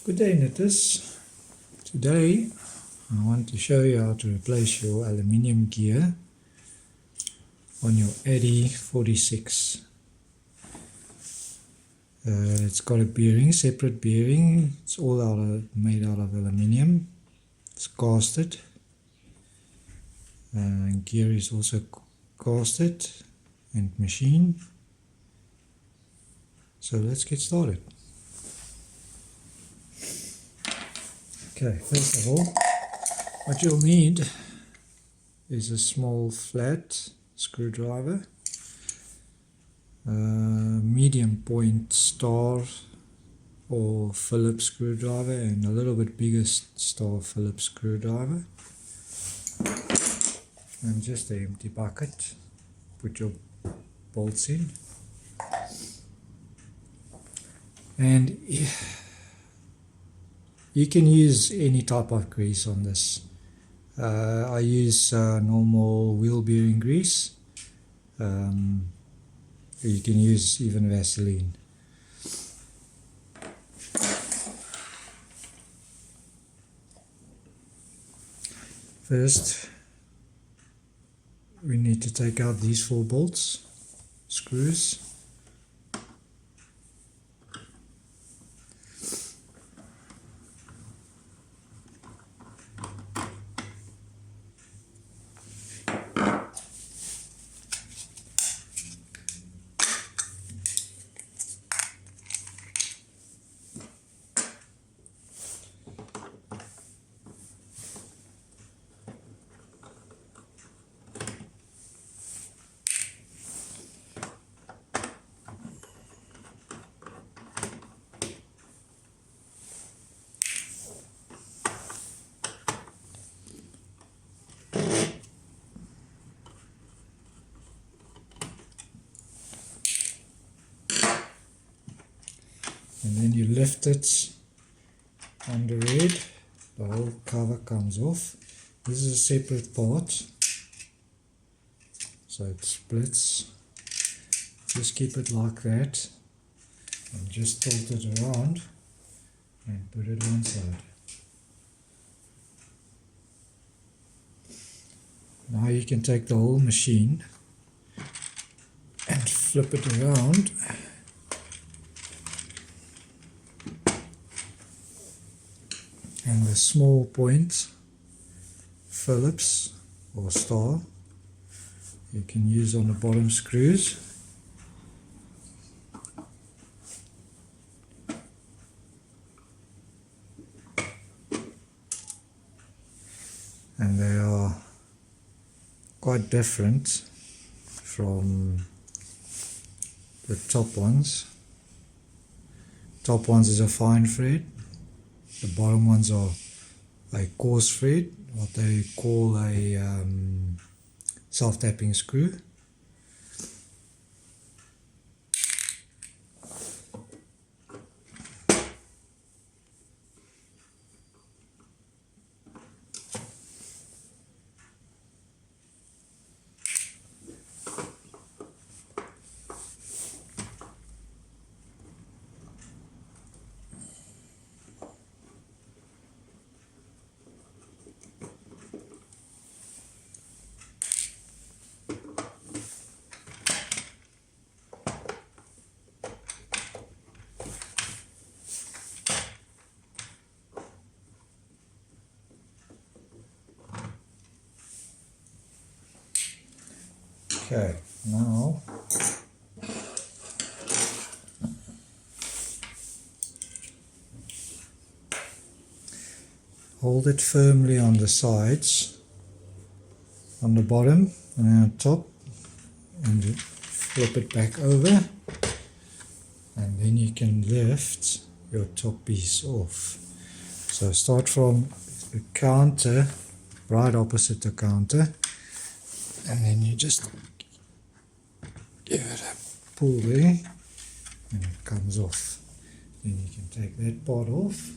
Good day, knitters. Today I want to show you how to replace your aluminium gear on your Addi 46. It's got a bearing, separate bearing. It's all made out of aluminium. It's casted. Gear is also casted and machined. So let's get started. Okay, first of all, what you'll need is a small flat screwdriver, medium point star or Phillips screwdriver, and a little bit bigger star Phillips screwdriver, and just an empty bucket. Put your bolts in, and you can use any type of grease on this. I use normal wheel bearing grease. You can use even Vaseline. First, we need to take out these 4 bolts, screws. And then you lift it on the red, the whole cover comes off. This is a separate part, so it splits. Just keep it like that and just tilt it around and put it one side. Now you can take the whole machine and flip it around. And the small point Phillips or star you can use on the bottom screws. And they are quite different from the top ones. Top ones is a fine thread. The bottom ones are a coarse thread, what they call a self-tapping screw. Okay, now hold it firmly on the sides, on the bottom and on top, and flip it back over, and then you can lift your top piece off. So start from the counter, right opposite the counter, and then you just give it a pull there and it comes off. Then you can take that part off,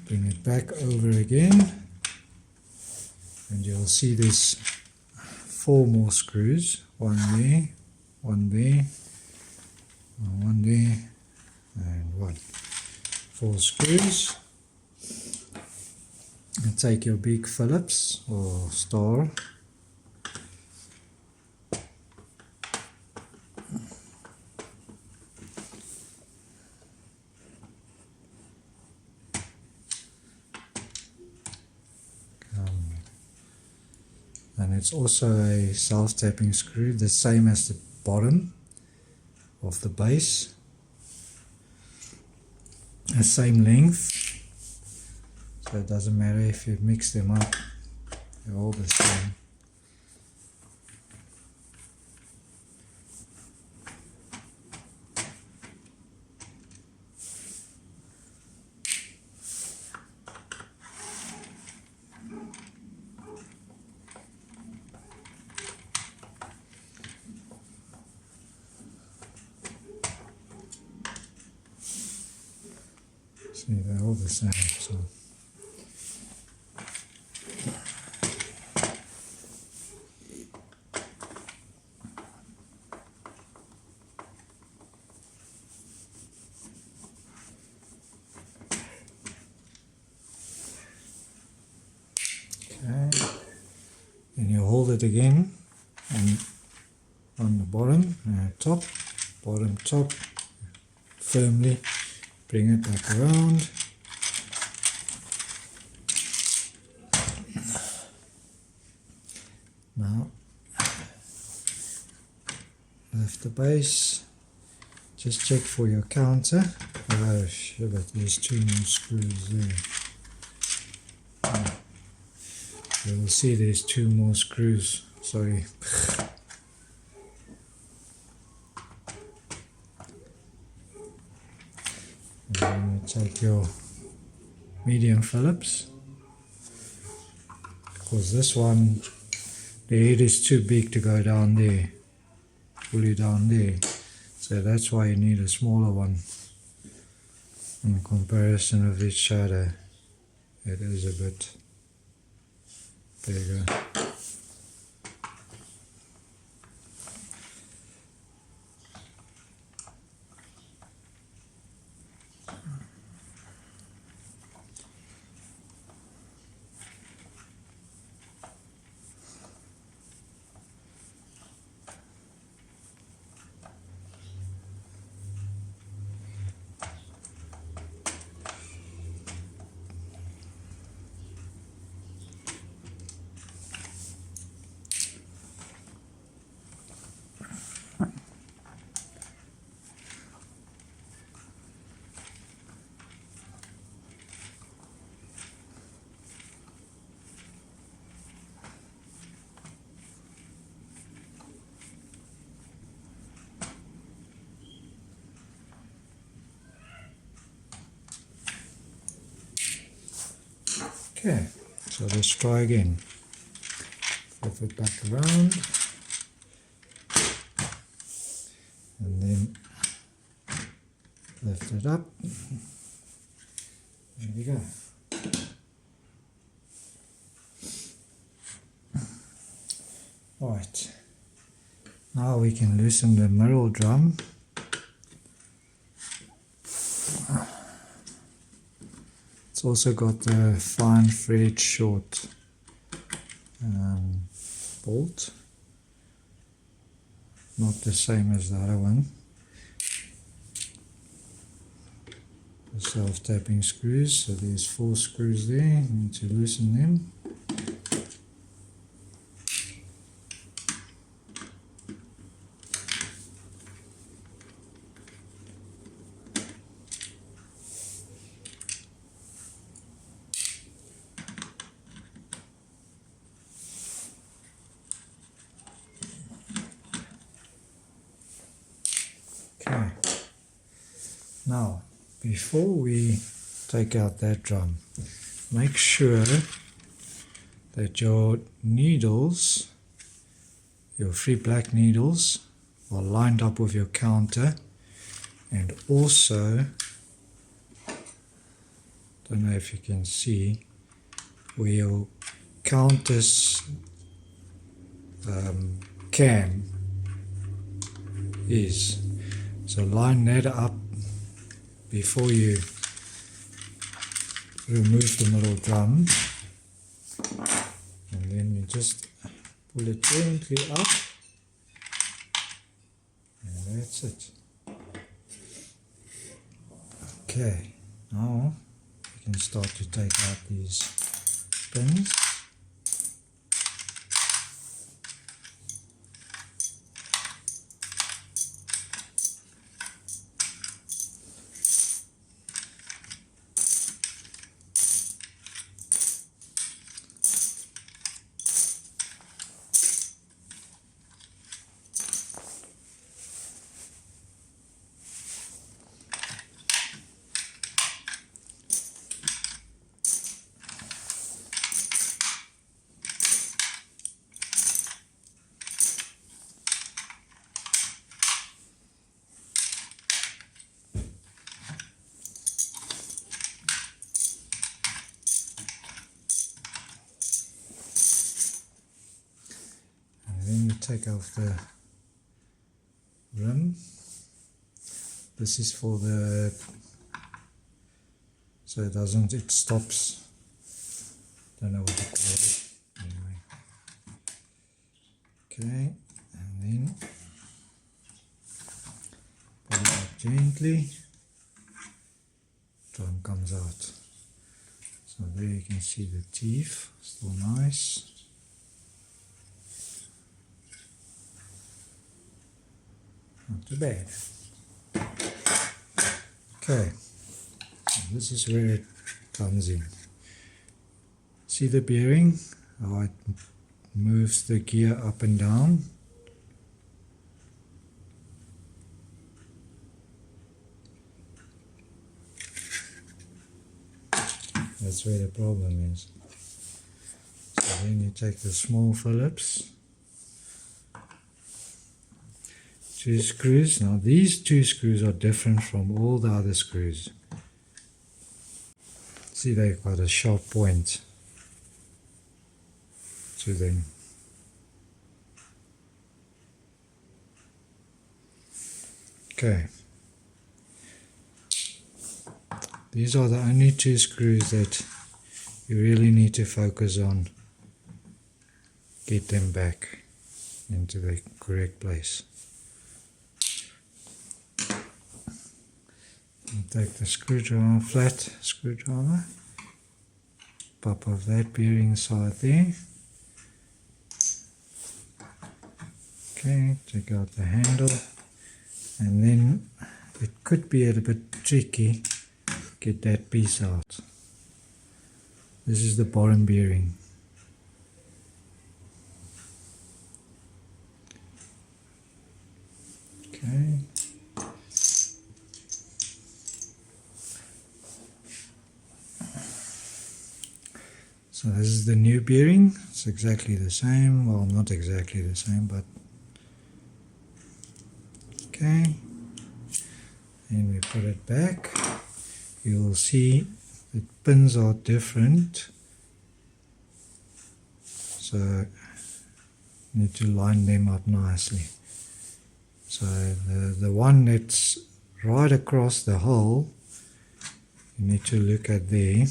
bring it back over again, and you'll see there's 4 more screws, one there, One there and one. 4 screws. And take your big Phillips or star. And it's also a self-tapping screw, the same as the bottom of the base. The same length, so it doesn't matter if you mix them up, they're all the same. See, they're all the same. So. Okay, then you hold it again and on the bottom and top, bottom, top, firmly. Bring it back around. Now, lift the base. Just check for your counter. Oh shit, but there's 2 more screws there. You will see there's 2 more screws. Sorry. And then you take your medium Phillips, because this one, the head is too big to go down there, fully down there, so that's why you need a smaller one. In comparison of each other, it is a bit bigger. Okay, so let's try again. Flip it back around, and then lift it up. There we go. Right, now we can loosen the middle drum. It's also got the fine thread short bolt, not the same as the other one. The self-tapping screws, so there's 4 screws there, you need to loosen them. Okay, now before we take out that drum, make sure that your needles, your 3 black needles, are lined up with your counter, and also, don't know if you can see, where your counter's cam is. So line that up before you remove the middle drum, and then you just pull it gently up, and that's it. Okay, now you can start to take out these pins. Then you take off the rim. This is for the, so it stops, don't know what to call it, anyway. Okay, and then pull it up gently, drum comes out. So there you can see the teeth, still nice. Not too bad. Okay, so this is where it comes in. See the bearing, how it moves the gear up and down. That's where the problem is. So then you take the small Phillips. 2 screws. Now these 2 screws are different from all the other screws. See, they've got a sharp point to them. Okay. These are the only 2 screws that you really need to focus on. Get them back into the correct place. Take the screwdriver, flat screwdriver, pop off that bearing side there. Okay, take out the handle, and then it could be a little bit tricky, get that piece out. This is the bottom bearing. Okay. So this is the new bearing. It's exactly the same. Well, not exactly the same, but okay. And we put it back. You will see the pins are different. So you need to line them up nicely. So the one that's right across the hole, you need to look at there.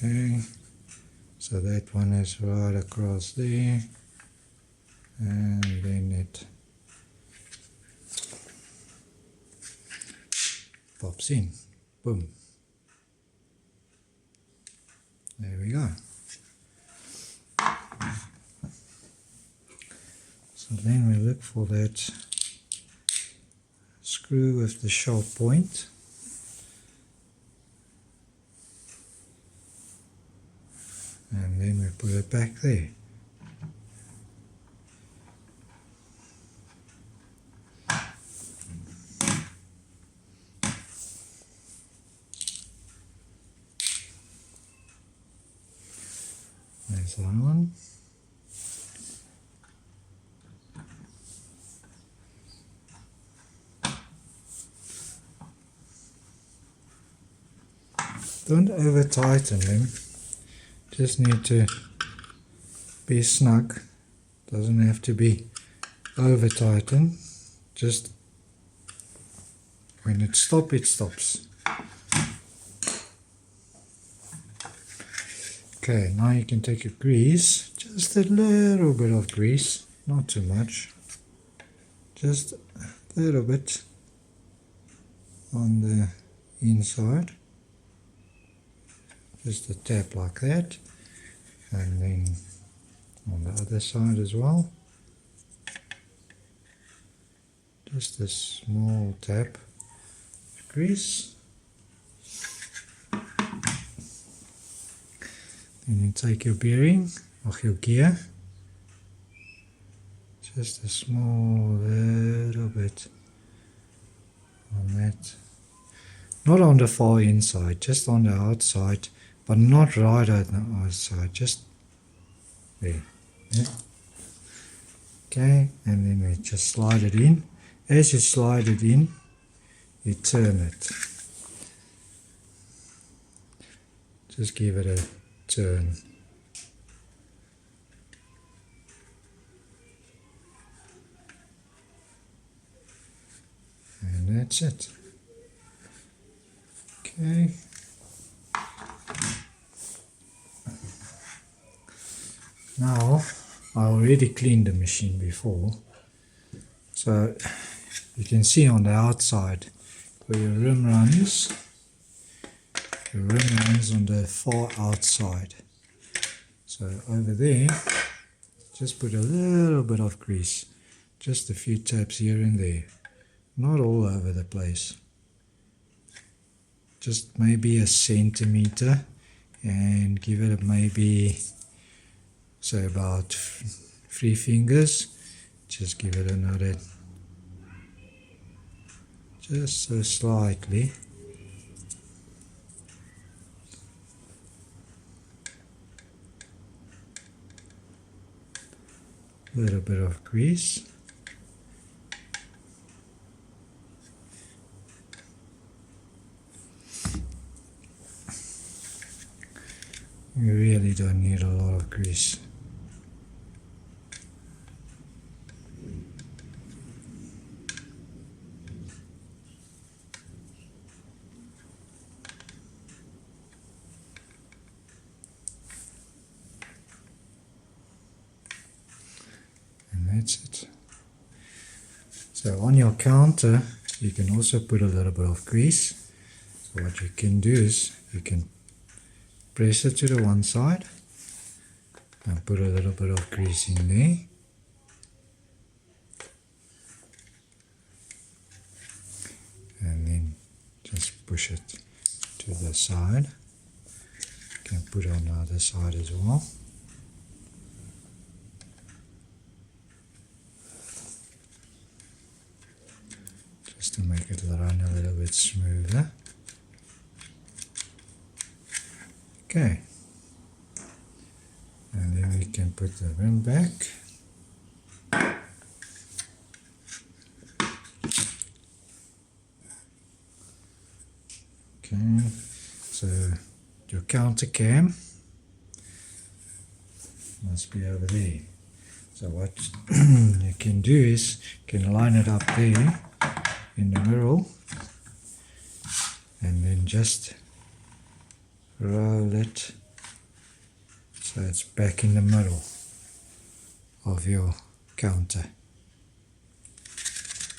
Okay, so that one is right across there, and then it pops in. Boom. There we go. So then we look for that screw with the sharp point. And then we put it back there. There's that one. Don't over tighten them. Just need to be snug, Doesn't have to be over tightened. Just when it stops, it stops. Okay, now you can take your grease, just a little bit of grease, not too much, just a little bit on the inside, just a tap like that, and then on the other side as well, just a small tap of grease. Then you take your bearing, or your gear, just a small little bit on that. Not on the far inside, just on the outside, but not right at the outside, just there. Yeah. Okay, and then we just slide it in. As you slide it in, you turn it. Just give it a turn. And that's it. Okay. Now, I already cleaned the machine before, so you can see on the outside where your rim runs. The rim runs on the far outside. So over there, just put a little bit of grease, just a few taps here and there, not all over the place. Just maybe a centimeter, and give it maybe, say about 3 fingers. Just give it another, just so slightly. A little bit of grease. You really don't need a lot of grease. That's it. So on your counter, you can also put a little bit of grease. So what you can do is you can press it to the one side and put a little bit of grease in there. And then just push it to the side. You can put it on the other side as well. Just to make it run a little bit smoother. Okay, and then we can put the rim back. Okay, so your counter cam must be over there. So what you can do is you can line it up there in the middle, and then just roll it so it's back in the middle of your counter.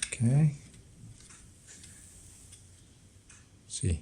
Okay, see.